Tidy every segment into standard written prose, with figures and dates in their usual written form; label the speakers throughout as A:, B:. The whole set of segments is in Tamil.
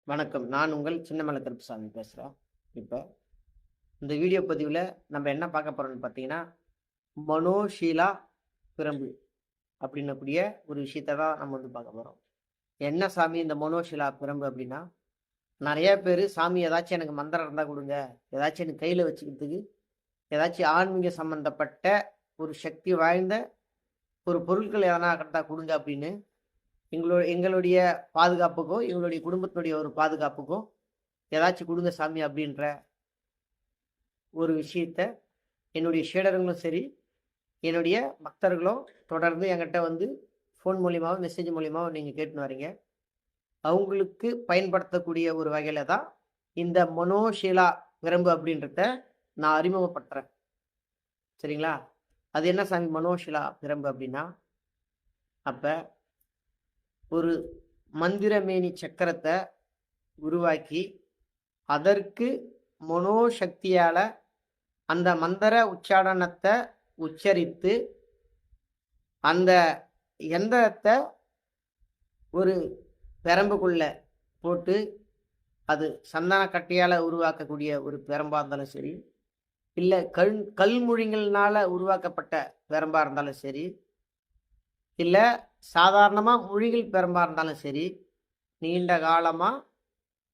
A: வணக்கம். நான் உங்கள் சின்னமலை கருப்புசாமி பேசுறேன். இப்ப இந்த வீடியோ பதிவுல நம்ம என்ன பார்க்க போறோம்னு பார்த்தீங்கன்னா, மனோஷீலா பிரம்பு அப்படின்னக்கூடிய ஒரு விஷயத்த தான் நம்ம பார்க்க போறோம். என்ன சாமி இந்த மனோஷீலா பிரம்பு அப்படின்னா, நெறைய பேரு சாமி ஏதாச்சும் எனக்கு மந்திரம் இருந்தா குடுங்க. ஏதாச்சும் எனக்கு கையில வச்சுக்கிறதுக்கு, ஏதாச்சும் ஆன்மீக சம்பந்தப்பட்ட ஒரு சக்தி வாய்ந்த ஒரு பொருட்கள் எதனா இருந்தா குடுங்க அப்படின்னு எங்களுடைய பாதுகாப்புக்கும், எங்களுடைய குடும்பத்தினுடைய ஒரு பாதுகாப்புக்கும் ஏதாச்சும் குடுங்க சாமி அப்படின்ற ஒரு விஷயத்த என்னுடைய சீடர்களும் சரி, என்னுடைய பக்தர்களும் தொடர்ந்து என்கிட்ட ஃபோன் மூலியமாவும், மெசேஜ் மூலியமாவும் நீங்க கேட்டுன்னு வரீங்க. அவங்களுக்கு பயன்படுத்தக்கூடிய ஒரு வகையில தான் இந்த மனோஷீலா பிரம்பு அப்படின்றத நான் அறிமுகப்படுத்துறேன். சரிங்களா? அது என்ன சாமி மனோஷீலா பிரம்பு அப்படின்னா, அப்ப ஒரு மந்திரமேனி சக்கரத்த உருவாக்கி, அதற்கு மனோசக்தியால அந்த மந்திர உச்சாடனத்த உச்சரித்து, அந்த எந்திரத்த ஒரு பெரம்புக்குள்ள போட்டு, அது சந்தன கட்டையால உருவாக்கக்கூடிய ஒரு பெரம்பா இருந்தாலும் சரி, இல்ல கல்முழிங்கள்னால உருவாக்கப்பட்ட பெரம்பா இருந்தாலும் சரி, இல்ல சாதாரணமா முழிகள் பெரம்பா இருந்தாலும் சரி, நீண்ட காலமா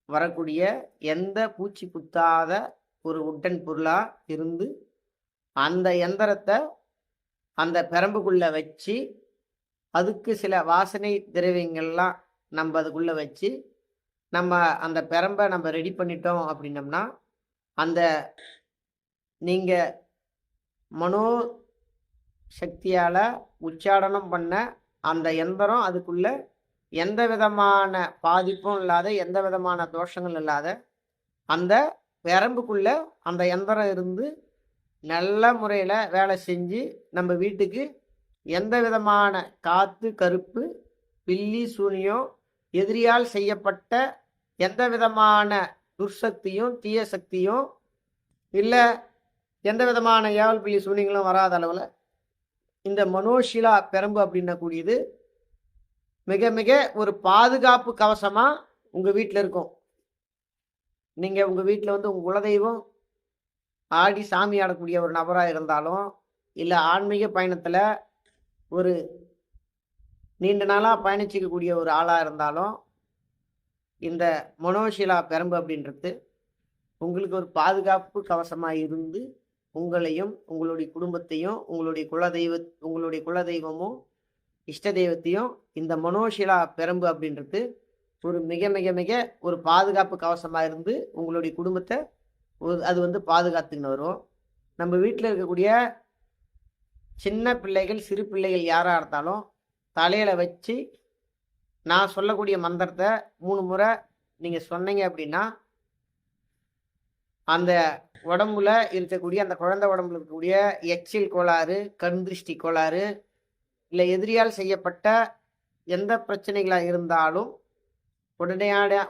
A: வரக்கூடிய எந்த பூச்சி குத்தாத ஒரு உட்டன் பொருளா இருந்து, அந்த எந்திரத்த அந்த பெரம்புக்குள்ள வச்சு, அதுக்கு சில வாசனை திரவியங்கள்லாம் நம்ம அதுக்குள்ள வச்சு, நம்ம அந்த பெரம்ப நம்ம ரெடி பண்ணிட்டோம் அப்படின்னம்னா, அந்த நீங்க மனோ சக்தியால உச்சாடனம் பண்ண அந்த எந்திரம் அதுக்குள்ள எந்த விதமான பாதிப்பும் இல்லாத, எந்த விதமான தோஷங்கள் இல்லாத, அந்த பெரம்புக்குள்ள அந்த எந்திரம் இருந்து நல்ல முறையில வேலை செஞ்சு, நம்ம வீட்டுக்கு எந்த விதமான காத்து, கருப்பு, பில்லி, சூனியம், எதிரியால் செய்யப்பட்ட எந்த விதமான துர்சக்தியும், தீய சக்தியும், இல்ல எந்த விதமான ஏவல், பில்லி, சூனியங்களும் வராத அளவுல இந்த மனோஷீலா பெரம்பு அப்படின்னக்கூடியது மிக மிக ஒரு பாதுகாப்பு கவசமா உங்க வீட்டில் இருக்கும். நீங்க உங்க வீட்டில் உங்க குலதெய்வம் ஆடி சாமி ஆடக்கூடிய ஒரு நபராக இருந்தாலும், இல்லை ஆன்மீக பயணத்தில் ஒரு நீண்ட நாளாக பயணிச்சிக்கக்கூடிய ஒரு ஆளாக இருந்தாலும், இந்த மனோஷீலா பெரம்பு அப்படின்றது உங்களுக்கு ஒரு பாதுகாப்பு கவசமாக இருந்து, உங்களையும் உங்களுடைய குடும்பத்தையும் உங்களுடைய குலதெய்வமும் இஷ்ட தெய்வத்தையும் இந்த மனோஷீலா பெரம்பு அப்படின்றது ஒரு மிக மிக மிக ஒரு பாதுகாப்பு கவசமாக இருந்து உங்களுடைய குடும்பத்தை அது பாதுகாத்துக்கின்னு வரும். நம்ம வீட்டில் இருக்கக்கூடிய சின்ன பிள்ளைகள், சிறு பிள்ளைகள் யாராக இருந்தாலும் தலையில் வச்சு நான் சொல்லக்கூடிய மந்திரத்தை 3 முறை நீங்கள் சொன்னீங்க அப்படின்னா, அந்த உடம்புல இருக்கக்கூடிய அந்த குழந்தை உடம்புல இருக்கக்கூடிய எச்சில் கோளாறு, கண் திருஷ்டி கோளாறு, இல்லை எதிரியால் செய்யப்பட்ட எந்த பிரச்சனைகளாக இருந்தாலும்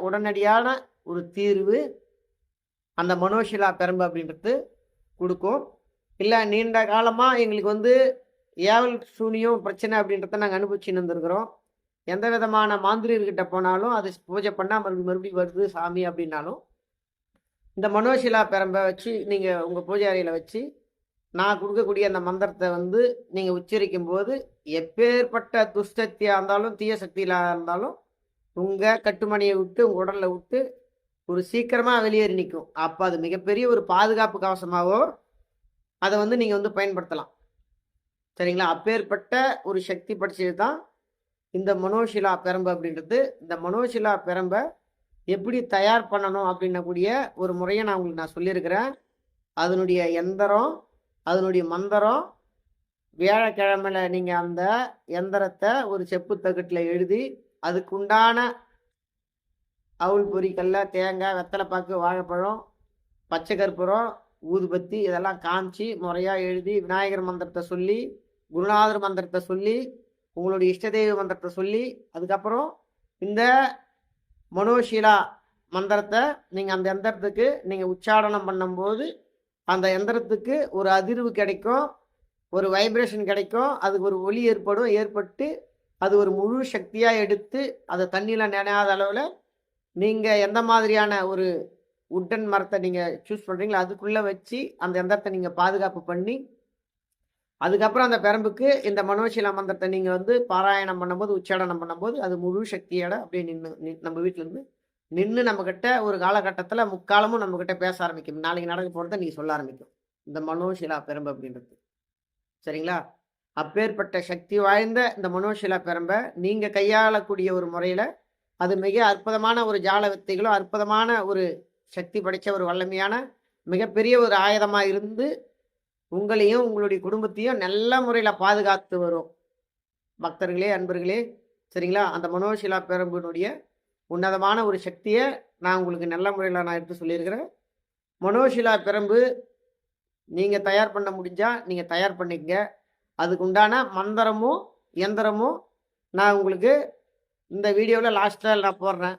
A: உடனடியான ஒரு தீர்வு அந்த மனோஷீலா பெரம்பு அப்படின்றது கொடுக்கும். இல்லை நீண்ட காலமாக எங்களுக்கு ஏவல் சூனியம் பிரச்சனை அப்படின்றத நாங்கள் அனுபவிச்சுன்னு வந்துருக்குறோம். எந்த விதமான மாந்திரியர்கிட்ட போனாலும் அது பூஜை பண்ணால் மறுபடியும் வருது சாமி அப்படின்னாலும், இந்த மனோஷீலா பெரம்பை வச்சு நீங்கள் உங்கள் பூஜை அறையில் வச்சு நான் கொடுக்கக்கூடிய அந்த மந்திரத்தை நீங்கள் உச்சரிக்கும் போது எப்பேற்பட்ட துஷ்சக்தியாக இருந்தாலும், தீய சக்தியாக இருந்தாலும் உங்கள் கட்டுமணியை விட்டு உங்கள் உடலில் விட்டு ஒரு சீக்கிரமாக வெளியேறி நிற்கும். அப்போ அது மிகப்பெரிய ஒரு பாதுகாப்பு கவசமாகவோ அதை நீங்கள் பயன்படுத்தலாம். சரிங்களா? அப்பேற்பட்ட ஒரு சக்தி படைச்சது தான் இந்த மனோஷீலா பெரம்பு அப்படின்றது. இந்த மனோஷீலா பெரம்பை எப்படி தயார் பண்ணணும் அப்படின்னக்கூடிய ஒரு முறையை நான் உங்களுக்கு சொல்லியிருக்கிறேன். அதனுடைய எந்திரம், அதனுடைய மந்திரம், வியாழக்கிழமையில நீங்கள் அந்த எந்திரத்தை ஒரு செப்பு தகட்டில் எழுதி அதுக்குண்டான அவுள் பொரிக்கல்ல, தேங்காய், வெத்தலைப்பாக்கு, வாழைப்பழம், பச்சை கற்பூரம், ஊதுபத்தி இதெல்லாம் காமிச்சு முறையாக எழுதி விநாயகர் மந்திரத்தை சொல்லி, குருநாதர் மந்திரத்தை சொல்லி, உங்களுடைய இஷ்டதெய்வ மந்திரத்தை சொல்லி, அதுக்கப்புறம் இந்த மனோஷீலா மந்திரத்தை நீங்கள் அந்த எந்திரத்துக்கு நீங்கள் உச்சாடனம் பண்ணும்போது அந்த எந்திரத்துக்கு ஒரு அதிர்வு கிடைக்கும், ஒரு வைப்ரேஷன் கிடைக்கும், அதுக்கு ஒரு ஒலி ஏற்பட்டு அது ஒரு முழு சக்தியாக எடுத்து அதை தண்ணியில் நினையாத அளவில் நீங்கள் எந்த மாதிரியான ஒரு உட்டன் மரத்தை நீங்கள் சூஸ் பண்ணுறீங்களோ அதுக்குள்ளே வச்சு அந்த எந்திரத்தை நீங்கள் பாதுகாப்பு பண்ணி, அதுக்கப்புறம் அந்த பெரம்புக்கு இந்த மனோஷீலா மந்திரத்தை நீங்கள் வந்து பாராயணம் பண்ணும்போது, உச்சாடனம் பண்ணும்போது அது முழு சக்தியோட அப்படியே நம்ம வீட்டிலேருந்து நின்று நம்மக்கிட்ட ஒரு காலகட்டத்தில் முக்காலமும் நம்மக்கிட்ட பேச ஆரம்பிக்கும். நாளைக்கு நடக்க போகிறத நீங்கள் சொல்ல ஆரம்பிக்கும். இந்த மனோஷீலா பெரம்பு அப்படின்றது. சரிங்களா? அப்பேற்பட்ட சக்தி வாய்ந்த இந்த மனோஷீலா பெரம்பை நீங்கள் கையாளக்கூடிய ஒரு முறையில் அது மிக அற்புதமான ஒரு ஜால வித்தைகளோ, அற்புதமான ஒரு சக்தி படைத்த ஒரு வல்லமையான மிகப்பெரிய ஒரு ஆயுதமாக இருந்து உங்களையும் உங்களுடைய குடும்பத்தையும் நல்ல முறையில் பாதுகாத்து வரும். பக்தர்களே, அன்பர்களே, சரிங்களா? அந்த மனோஷீலா பெரம்பினுடைய உன்னதமான ஒரு சக்தியை நான் உங்களுக்கு நல்ல முறையில் நான் எடுத்து சொல்லியிருக்கிறேன். மனோஷீலா பெரம்பு நீங்கள் தயார் பண்ண முடிஞ்சால் நீங்கள் தயார் பண்ணிக்கங்க. அதுக்கு உண்டான மந்திரமும் இயந்திரமும் நான் உங்களுக்கு இந்த வீடியோவில் லாஸ்ட்டில் நான் போடுறேன்.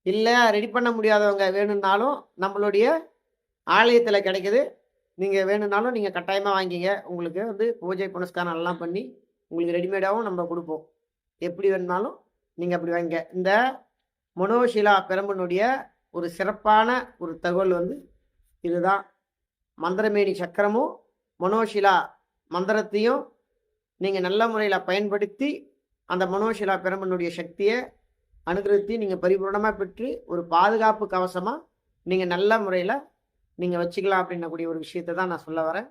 A: இல்லை ரெடி பண்ண முடியாதவங்க வேணும்னாலும் நம்மளுடைய ஆலயத்தில் கிடைக்குது. நீங்கள் வேணும்னாலும் நீங்கள் கட்டாயமாக வாங்கிங்க. உங்களுக்கு வந்து பூஜை புனஸ்காரம் எல்லாம் பண்ணி உங்களுக்கு ரெடிமேடாகவும் நம்ம கொடுப்போம். எப்படி வேணுனாலும் நீங்கள் அப்படி வாங்கிங்க. இந்த மனோஷீலா பெரம்பினுடைய ஒரு சிறப்பான ஒரு தகவல் வந்து இதுதான். மந்திரமேனி சக்கரமும் மனோஷீலா மந்திரத்தையும் நீங்கள் நல்ல முறையில் பயன்படுத்தி அந்த மனோஷீலா பெரம்பினுடைய சக்தியை அனுகிரகத்தை நீங்கள் பரிபூர்ணமாக பெற்று ஒரு பாதுகாப்பு கவசமாக நீங்கள் நல்ல முறையில் நீங்கள் வச்சுக்கலாம் அப்படின்னக்கூடிய ஒரு விஷயத்தை தான் நான் சொல்ல வரேன்.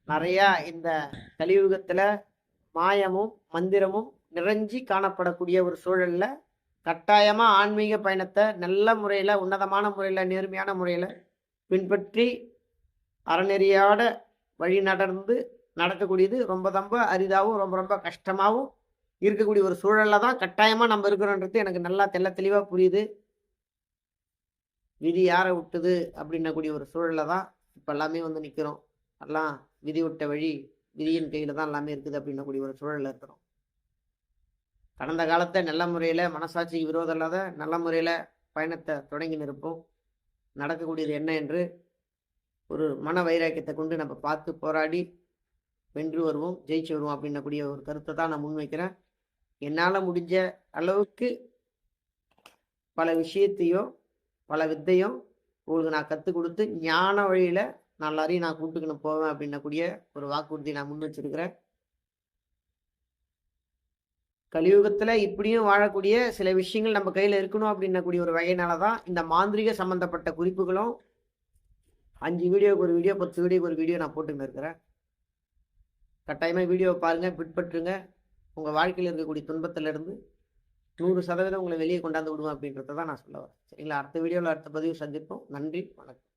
A: நிறையா இந்த கலியுகத்தில் மாயமும் மந்திரமும் நிறைஞ்சி காணப்படக்கூடிய ஒரு சூழலில் கட்டாயமாக ஆன்மீக பயணத்தை நல்ல முறையில், உன்னதமான முறையில், நேர்மையான முறையில் பின்பற்றி அறநெறியோட வழி நடக்கக்கூடியது ரொம்ப அரிதாகவும் ரொம்ப கஷ்டமாகவும் இருக்கக்கூடிய ஒரு சூழலில் தான் கட்டாயமாக நம்ம இருக்கிறோன்றது எனக்கு நல்லா தெளிவாக புரியுது. விதி யாரை விட்டுது அப்படின்னக்கூடிய ஒரு சூழலில் தான் இப்போ எல்லாமே வந்து நிற்கிறோம். எல்லாம் விதி விட்ட வழி, விதியின் கையில் தான் எல்லாமே இருக்குது அப்படின்னக்கூடிய ஒரு சூழலில் இருக்கிறோம். கடந்த காலத்தை நல்ல முறையில் மனசாட்சிக்கு விரோதம் இல்லாத நல்ல முறையில் பயணத்தை தொடங்கி நிற்போம். நடக்கக்கூடியது என்ன என்று ஒரு மன வைராக்கியத்தை கொண்டு நம்ம பார்த்து போராடி வென்று வருவோம், ஜெயிச்சு வருவோம் அப்படின்னக்கூடிய ஒரு கருத்தை தான் நான் முன்வைக்கிறேன். என்னால் முடிஞ்ச அளவுக்கு பல விஷயத்தையும் பல வித்தையும் உங்களுக்கு நான் கற்றுக் கொடுத்து ஞான வழியில் எல்லாரையும் நான் கூப்பிட்டுக்கின்னு போவேன் அப்படின்னக்கூடிய ஒரு வாக்குறுதி நான் முன் வச்சிருக்கிறேன். கலியுகத்தில் இப்படியும் வாழக்கூடிய சில விஷயங்கள் நம்ம கையில் இருக்கணும் அப்படின்னக்கூடிய ஒரு வகையினால தான் இந்த மாந்திரிக சம்மந்தப்பட்ட குறிப்புகளும் 5 வீடியோக்கு ஒரு வீடியோ, 10 வீடியோக்கு ஒரு வீடியோ நான் போட்டுன்னு இருக்கிறேன். கட்டாயமாக வீடியோவை பாருங்கள், பின்பற்றுங்க. உங்கள் வாழ்க்கையில் இருக்கக்கூடிய துன்பத்திலிருந்து 100% உங்களை வெளியே கொண்டாந்து விடுவேன் அப்படின்றத தான் நான் சொல்ல வரேன். சரிங்களா? அடுத்த வீடியோவில் அடுத்த பதிவு சந்திப்போம். நன்றி, வணக்கம்.